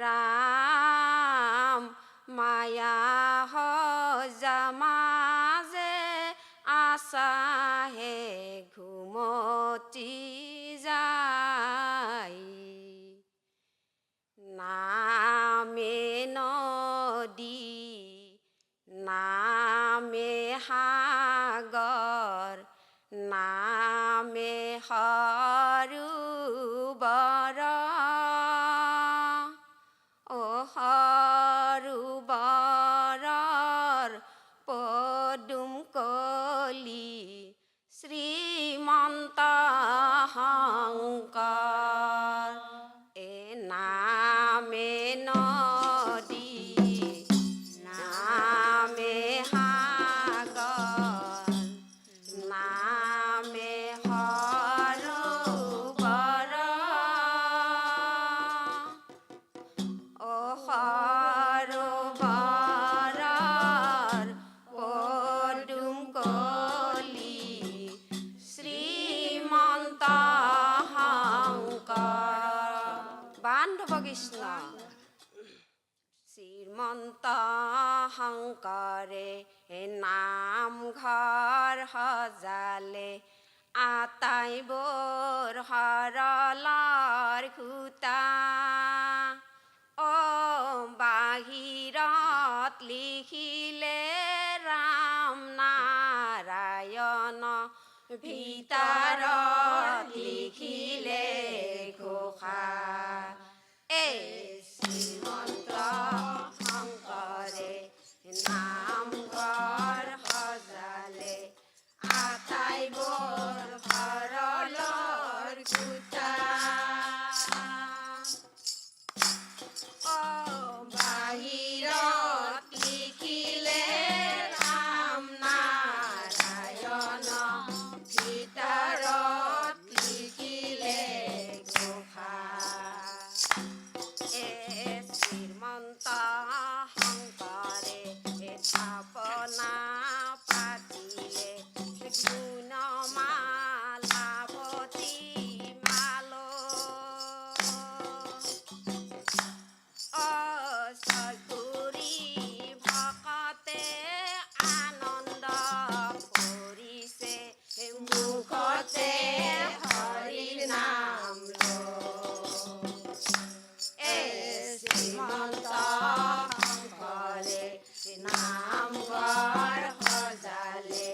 ৰাম মায়া হজামাজে আশাহে ঘুমতি যায় নামে নদী নামে সাগৰ নামে সৰোবৰ সৰোবৰৰ পদুম কলি শ্ৰীমন্ত শংকৰ এ নামে নদী নামে সাগৰ নামে সৰোবৰ সৰোবৰৰ পদুম কলি শ্ৰীমন্ত শংকৰ বান্ধৱ কৃষ্ণ শ্ৰীমন্ত শংকৰে নামঘৰ সজালে আটাইবোৰ সৰলৰ খুটা বাহিৰত লিখিলে ৰাম নাৰায়ণ ভিতৰত লিখিলে ঘোষা এই শ্ৰীমন্ত শংকৰে নামঘৰ সজালে আটাইবোৰ সৰলৰ খুটা বাহিৰত লিখিলে ৰাম নাৰায়ণ ভিতৰত লিখিলে ঘোষা শ্ৰীমন্ত শংকৰে থাপনা পাতিলে গুণমালাৱতী মালো চকুৰি ভকতে আনন্দ কৰিছে মুখতে হৰিৰ নাম শ্ৰীমন্ত শংকৰে নামঘৰ সজালে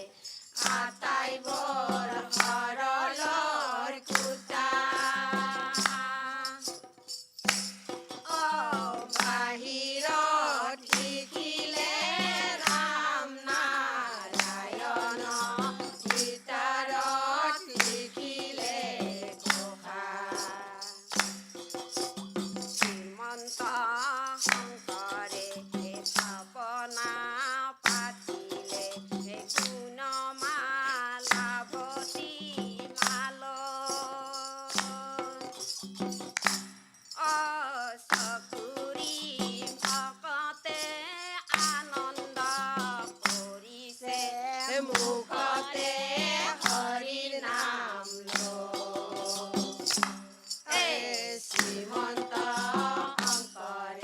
আটাইবোৰ সৰলৰ খুটা বাহিৰত লিখিলে ৰাম নাৰায়ণ ভিতৰত লিখিলে ঘোষা শ্ৰীমন্ত শংকৰে থাপনা পাতিলে গুণমালাৱতী মালো চকুৰি ভকতে আনন্দ কৰিছে মুখতে হৰিৰ নাম শ্ৰীমন্ত শংকৰে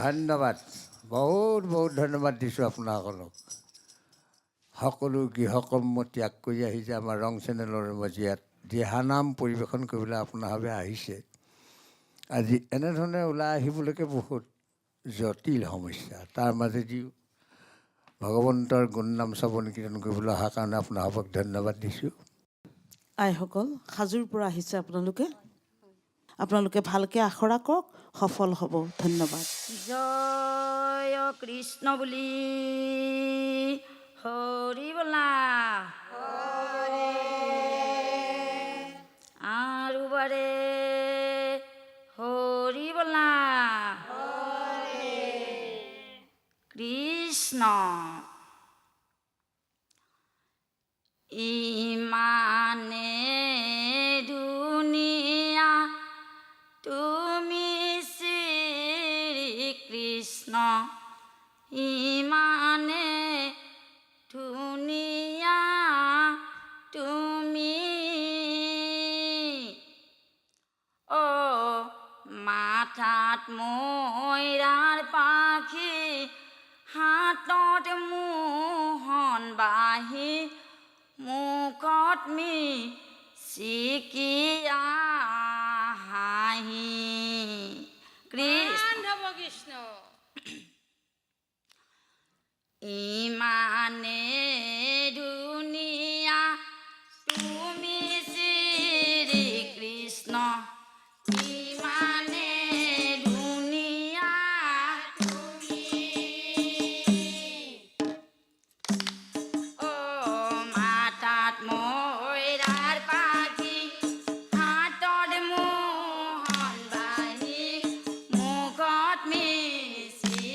ধন্যবাদ, বহুত বহুত ধন্যবাদ দিছোঁ আপোনাসকলক। সকলো গৃহকৰ্ম ত্যাগ কৰি আহিছে আমাৰ ৰং চেনেলৰ মজিয়াত দিহানাম পৰিৱেশন কৰিবলৈ আপোনাভাৱে আহিছে। আজি এনেধৰণে ওলাই আহিবলৈকে বহুত জটিল সমস্যা, তাৰ মাজেদিও ভগৱন্তৰ গুণনাম শ্ৰৱণ কীৰ্তন কৰিবলৈ অহাৰ কাৰণে আপোনালোকক ধন্যবাদ দিছোঁ। আইসকল সাজুৰ পৰা আহিছে আপোনালোকে ভালকৈ আখৰা কৰক, সফল হ'ব। ধন্যবাদ। জয় কৃষ্ণ বুলি হৰি বলা আৰু বাৰে হৰি বলা কৃষ্ণ। ইমানে ধুনীয়া তুমি শ্ৰী কৃষ্ণ, ইমানে ধুনীয়া তুমি। মাথাত ময়ৰাৰ পাখি, হাতত মোহন বাহি, মুখত মিচিকিয়া হাঁহি। কৃষ্ণ ইমানে ধুনীয়া তুমি শ্ৰী কৃষ্ণ, ইমানে ধুনীয়া তুমি। মাথাত ময়ৰাৰ পাখি, হাতত মোহন বাহি, মুখত মিচিকিয়া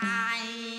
হাঁহি।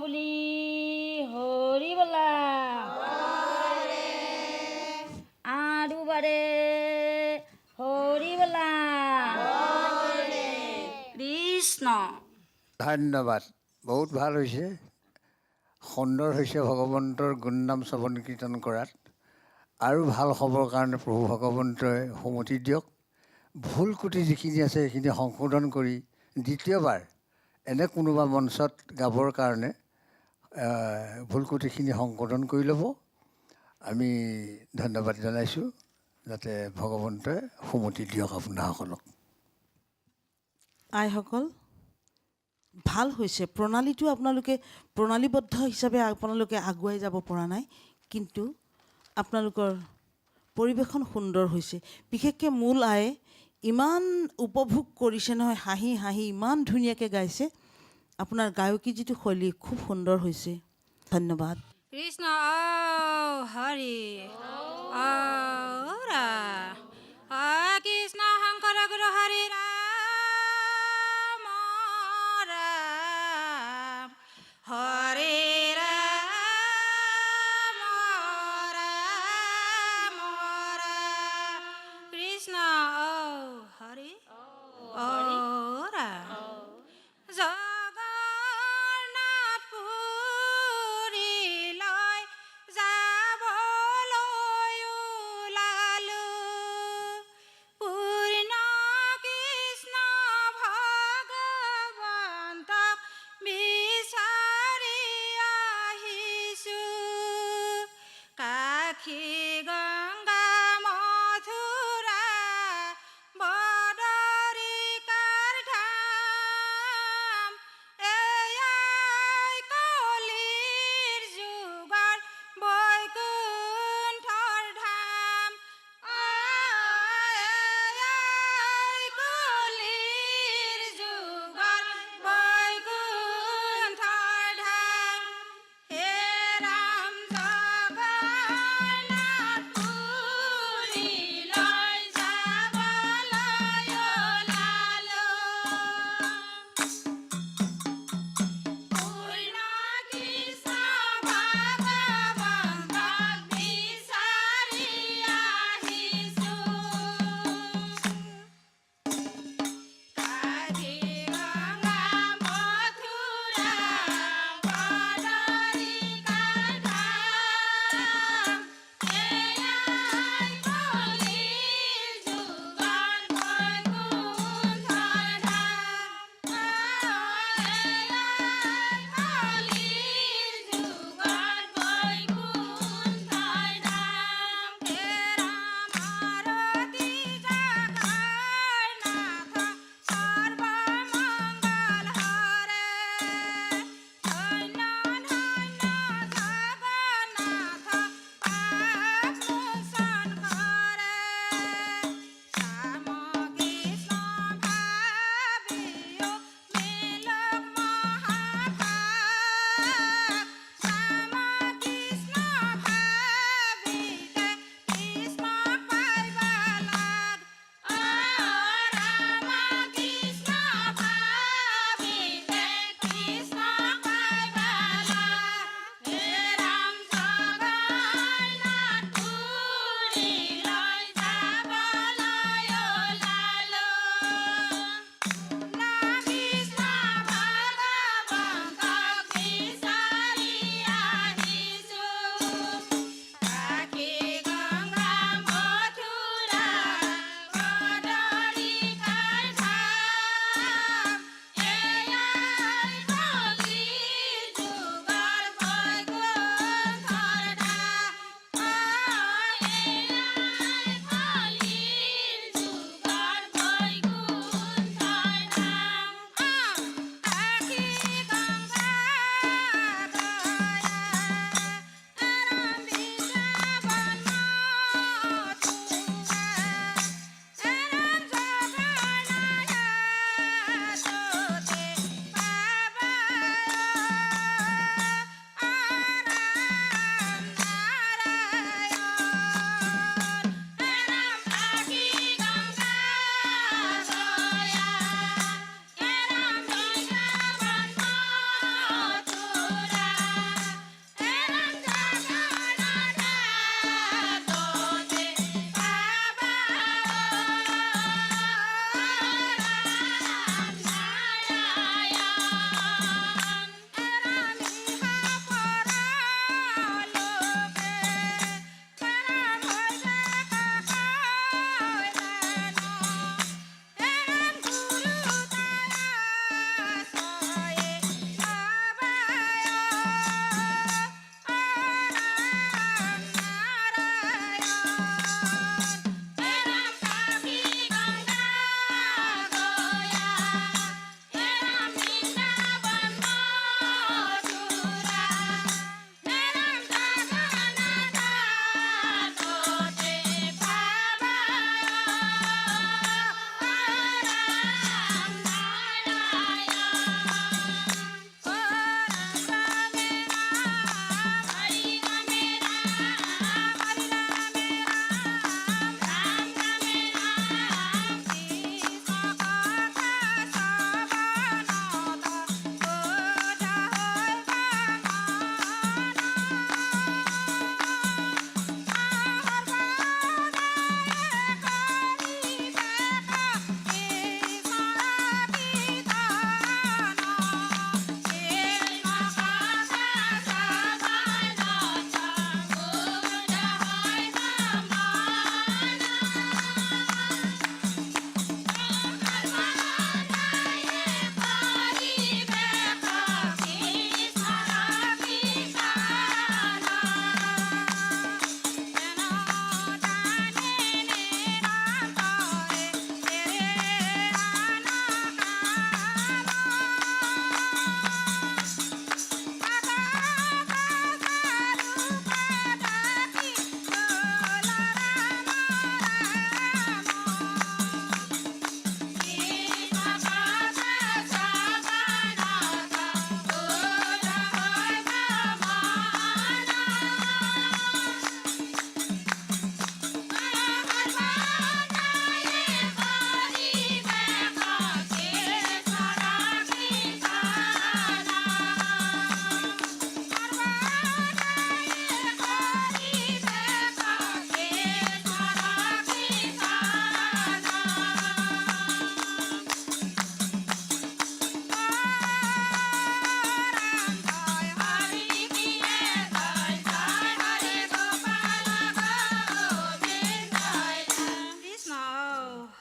বুলি হৰি বলা আৰু বাৰে হৰি বলা কৃষ্ণ। ধন্যবাদ, বহুত ভাল হৈছে, সুন্দৰ হৈছে ভগৱন্তৰ গুণনাম শ্ৰৱণ কীৰ্তন কৰাত। আৰু ভাল হ'বৰ কাৰণে প্ৰভু ভগৱন্তই সুমতি দিয়ক। ভুল ক্ৰুটি যিখিনি আছে সেইখিনি সংশোধন কৰি দ্বিতীয়বাৰ এনে কোনোবা মঞ্চত গাবৰ কাৰণে ভুল ক্ৰুটিখিনি সংশোধন কৰি ল'ব। আমি ধন্যবাদ জনাইছোঁ, যাতে ভগৱন্তই সুমতি দিয়ক আপোনাসকলক। আইসকল, ভাল হৈছে। প্ৰণালীটো আপোনালোকে প্ৰণালীবদ্ধ হিচাপে আপোনালোকে আগুৱাই যাব পৰা নাই, কিন্তু আপোনালোকৰ পৰিৱেশন সুন্দৰ হৈছে। বিশেষকৈ মূল আয়ে ইমান উপভোগ কৰিছে নহয়, হাঁহি হাঁহি ইমান ধুনীয়াকৈ গাইছে। আপোনাৰ গায়কী যিটো শৈলী খুব সুন্দৰ হৈছে। ধন্যবাদ। কৃষ্ণ হৰি কৃষ্ণ শংকৰ গুৰু হৰি ৰাম ৰাম হৰে ৰাম ৰাম ৰাম কৃষ্ণ হৰি ৰাম জগন্নাথ পুৰীলৈ যাবলৈ ওলালো পূৰ্ণ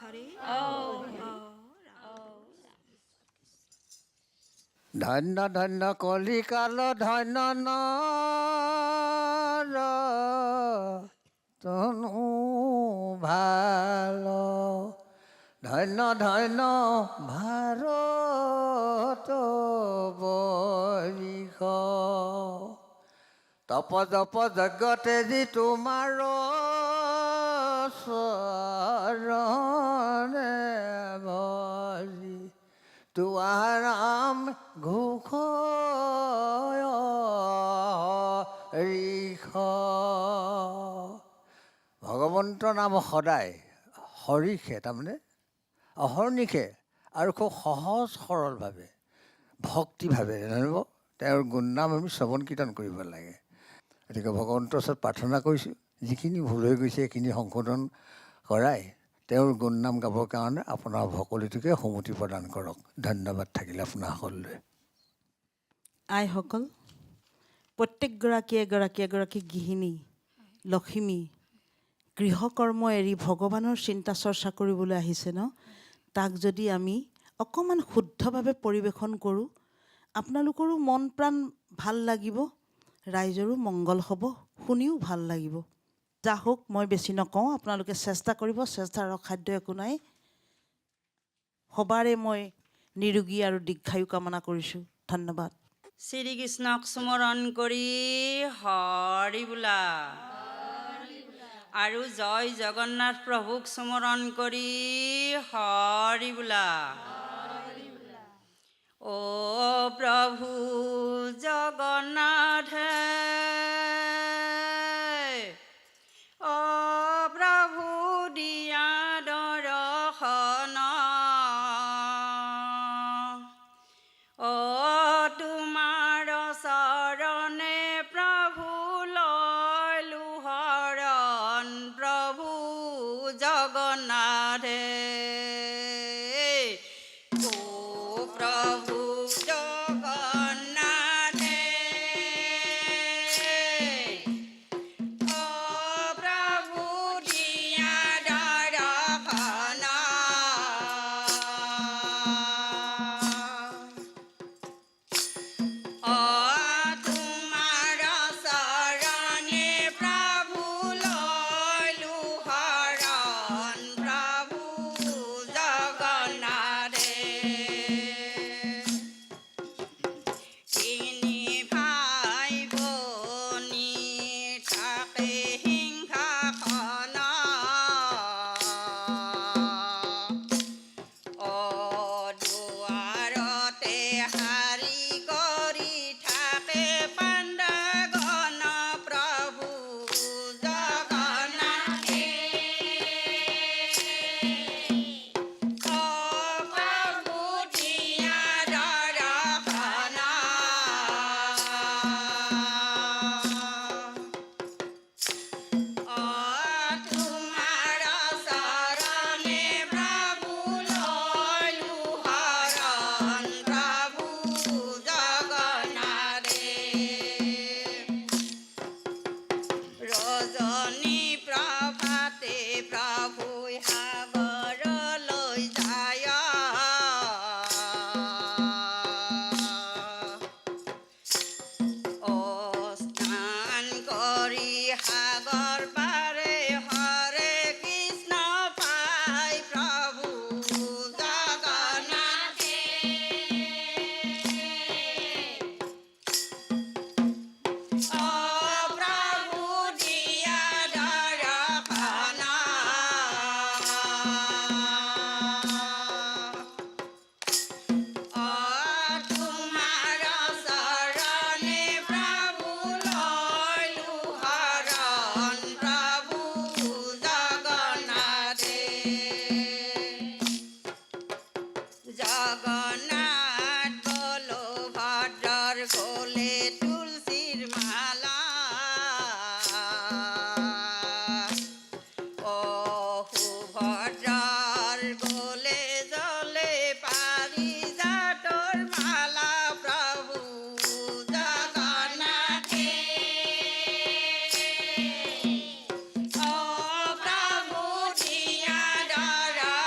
হৰি ধন্য ধন্য কলিকাল ধন্য নৰ তনু ভাল ধন্য ধন্য ভাৰত বৰিষ তপ জপ যজ্ঞতে যি তোমাৰ চৰণে ভজি তোৱাৰাম ঘোষ ৰিষ ভগৱন্তৰ নাম সদায় হৰিষে তাৰমানে অহৰ্নিশে আৰু খুব সহজ সৰলভাৱে ভক্তিভাৱে জানিব তেওঁৰ গুণনাম আমি শ্ৰৱণ কীৰ্তন কৰিব লাগে। গতিকে ভগৱন্তৰ ওচৰত প্ৰাৰ্থনা কৰিছোঁ যিখিনি ভুল হৈ গৈছে সেইখিনি সংশোধন কৰাই তেওঁৰ গুণনাম গাবৰ কাৰণে আপোনাৰ সকলোটোকে সমতি প্ৰদান কৰক। ধন্যবাদ থাকিলে আপোনাৰ সকলোলৈ। আইসকল প্ৰত্যেকগৰাকী গৃহিণী লক্ষ্মী গৃহকৰ্ম এৰি ভগৱানৰ চিন্তা চৰ্চা কৰিবলৈ আহিছে ন, তাক যদি আমি অকণমান শুদ্ধভাৱে পৰিৱেশন কৰোঁ আপোনালোকৰো মন প্ৰাণ ভাল লাগিব, ৰাইজৰো মংগল হ'ব, শুনিও ভাল লাগিব। যা হওক মই বেছি নকওঁ, আপোনালোকে চেষ্টা কৰিব, চেষ্টাৰ অসাধ্য একো নাই। সবাৰে মই নিৰোগী আৰু দীৰ্ঘায়ু কামনা কৰিছোঁ। ধন্যবাদ। শ্ৰীকৃষ্ণক স্মৰণ কৰি হৰি বোলা আৰু জয় জগন্নাথ প্ৰভুক স্মৰণ কৰি হৰি বোলা। ও প্ৰভু জগন্নাথে ও প্ৰভু দিয়া দৰ্শন ও তোমাৰ চৰণে প্ৰভু লৈলো শৰণ প্ৰভু জগন্নাথে ও প্ৰভু জগন্নাথে ও প্ৰভু দিয়া দৰ্শন ও তোমাৰ চৰণে প্ৰভু লৈলো শৰণ প্ৰভু জগন্নাথে তিনি ভাই ভনী থাকে সিংহাসন ও দুৱাৰতে শাৰী কৰি থাকে পাণ্ডাগণ প্ৰভু জগন্নাথে ও প্ৰভু দিয়া দৰ্শন ও তোমাৰ চৰণে প্ৰভু লৈলো শৰণ প্ৰভু জগন্নাথে ৰজনী প্ৰভাতে প্ৰভু সাগৰলৈ যায় ও স্নান কৰি সাগৰ পাৰে হৰে কৃষ্ণ পাই প্ৰভু জগন্নাথে ও প্ৰভু দিয়া দৰ্শন ও তোমাৰ চৰণে প্ৰভু লৈলো শৰণ প্ৰভু জগন্নাথে জগন্নাথ বলভদ্ৰৰ গলে তুলসীৰ মালা ও সুভদ্ৰাৰ গলে জলে পাৰিজাতৰ মালা প্ৰভু জগন্নাথে ও প্ৰভু দিয়া দৰ্শন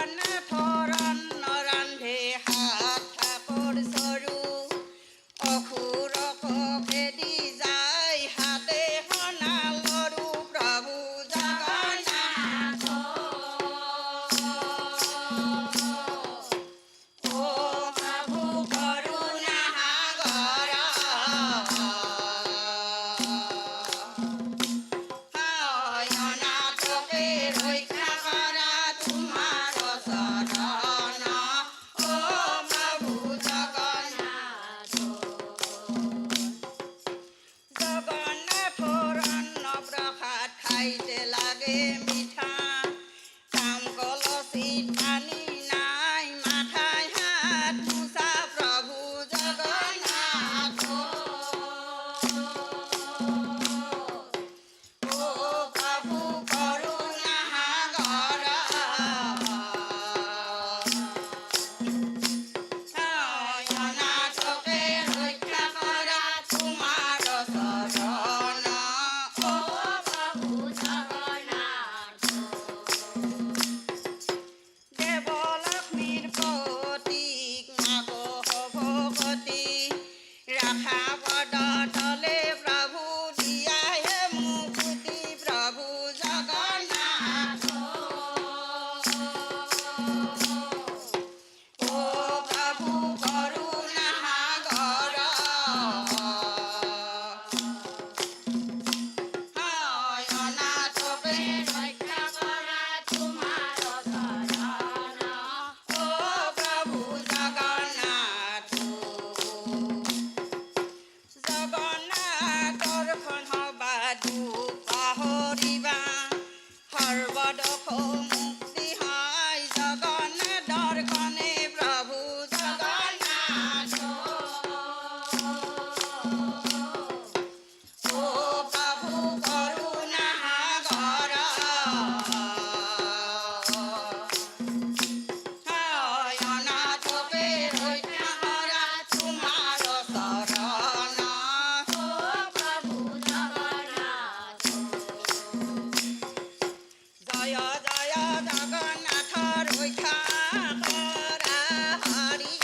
জগন্নাথৰ অন্ন ৰান্ধে হাত ঠাকুৰ চৰু অসুৰক খেদি যায় হাতে সোণালৰু প্ৰভু জগন্নাথ ও প্ৰভু কৰুণা সাগৰ হয় অনাথকে ৰক্ষা কৰা তোমাৰ চৰণ ও প্ৰভু জগন্নাথ জগন্নাথৰ অন্ন প্ৰসাদ খাইতে লাগে মিঠা কাম কলচীত পানী নাই মাথায় হাত মোচা প্ৰভু জগন্নাথ ও প্ৰভু কৰুণা সাগৰ হয় অনাথকে ৰক্ষা কৰা তোমাৰ চৰণ ও প্ৰভু জগন্নাথ দেৱলক্ষ্মীৰ প্ৰতীক নাগ ভগৱতী ৰাখা পদ তলে প্ৰভু দিয়াহে মুকুতি প্ৰভু জগন্নাথ ও প্ৰভু কৰুণা সাগৰ হয় অনাথকে ৰক্ষা কৰা তোমাৰ চৰণ ও প্ৰভু জগন্নাথ জগন্নাথৰ সভা দুখ পাহৰিবা সৰ্বদোষ মুক্তি হয় জগন্নাথ দৰ্শনে প্ৰভু জগন্নাথ ও প্ৰভু কৰুণা সাগৰ হয় অনাথকে ৰক্ষা কৰা তোমাৰ চৰণ ও প্ৰভু জগন্নাথ জয় জয় জগন্নাথ ৰক্ষা কৰা হৰি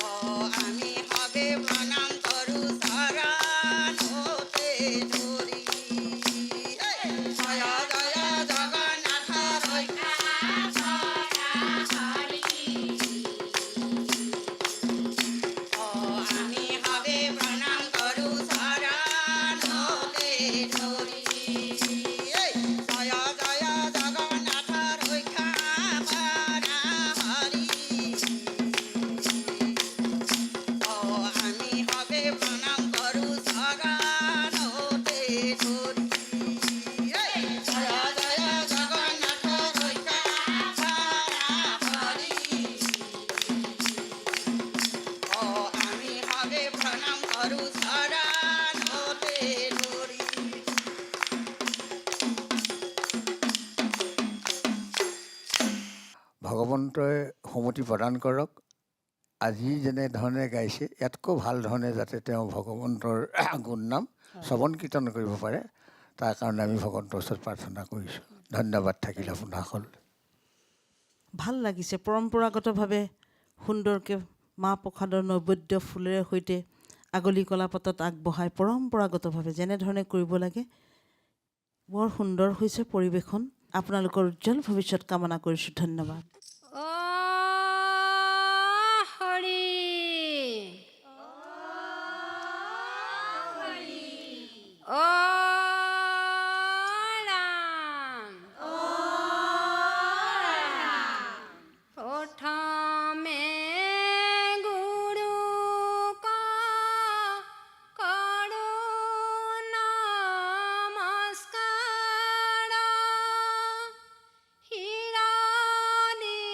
ও আমি সবে প্ৰণাম কৰোঁ চৰণতে ধৰি জয় জয় জগন্নাথ ৰক্ষা কৰা হৰি ও আমি সবে প্ৰণাম কৰোঁ চৰণতে ধৰি জয় জয় জগন্নাথ ৰক্ষা কৰা হৰি ও আমি সবে প্ৰণাম কৰোঁ চৰণতে ধৰি জয় জয় জগন্নাথ ৰক্ষা কৰা হৰি ও আমি সবে প্ৰণাম কৰোঁ চৰণতে ধৰি ভগৱন্তই সুমতি প্ৰদান কৰক আজি যেনেধৰণে গাইছে ইয়াতকৈ ভাল ধৰণে যাতে তেওঁ ভগৱন্তৰ গুণনাম শ্ৰৱণ কীৰ্তন কৰিব পাৰে তাৰ কাৰণে আমি ভগৱন্তৰ ওচৰত প্ৰাৰ্থনা কৰিছোঁ ধন্যবাদ থাকিল আপোনাসকল ভাল লাগিছে পৰম্পৰাগতভাৱে সুন্দৰকৈ মাহ প্ৰসাদৰ নৈবেদ্য ফুলেৰে সৈতে আগলি কলাপাতত আগবঢ়াই পৰম্পৰাগতভাৱে যেনেধৰণে কৰিব লাগে বৰ সুন্দৰ হৈছে পৰিৱেশন আপোনালোকৰ উজ্জ্বল ভৱিষ্যত কামনা কৰিছোঁ ধন্যবাদ ও হৰি ও ৰাম প্ৰথমে গুৰুক কৰোঁ নমস্কাৰ শিৰণি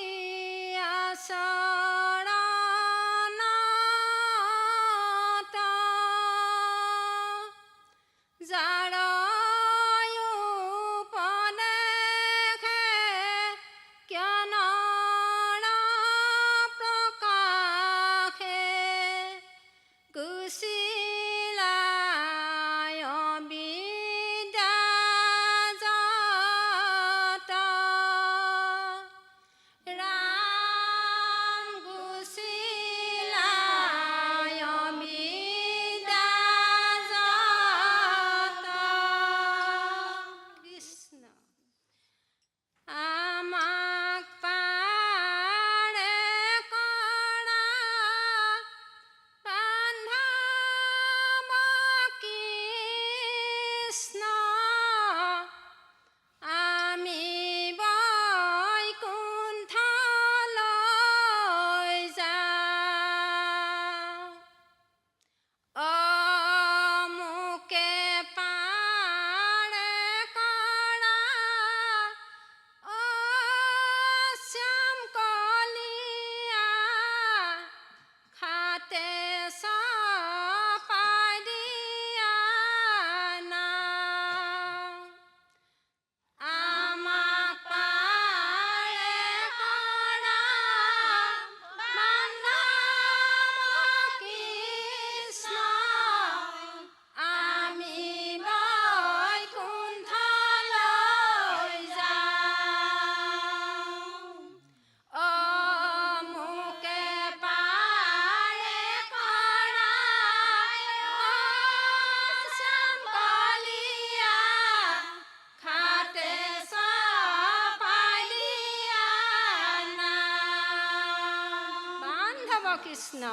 কৃষ্ণ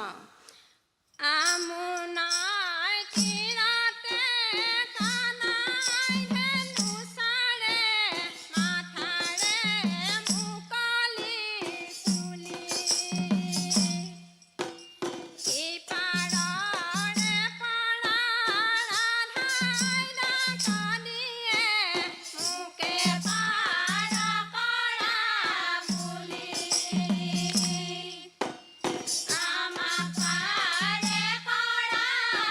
আমোনাই কিৰাতে কানাই ধেনু চাৰে মাথাৰে মুকলি চুলি ইপাৰৰে পাৰা ৰাধাই ডাকনিয়ে মোকে পাৰ কৰা বুলি আমাক পাৰে কৰা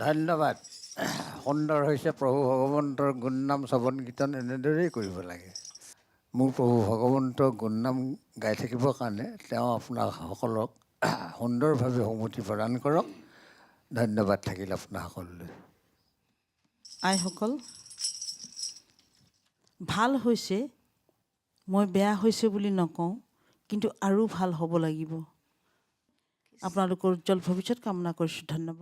ধন্যবাদ। সুন্দৰ হৈছে। প্ৰভু ভগৱন্তৰ গুণনাম শ্ৰৱণ কীৰ্তন এনেদৰেই কৰিব লাগে। মোৰ প্ৰভু ভগৱন্তৰ গুণনাম গাই থাকিবৰ কাৰণে তেওঁ আপোনাক সকলক সুন্দৰভাৱে সমুতি প্ৰদান কৰক। ধন্যবাদ থাকিল আপোনাৰ সকলোলৈ। আইসকল, ভাল হৈছে, মই বেয়া হৈছে বুলি নকওঁ, কিন্তু আৰু ভাল হ'ব লাগিব। আপোনালোকৰ উজ্জ্বল ভৱিষ্যত কামনা কৰিছোঁ। ধন্যবাদ।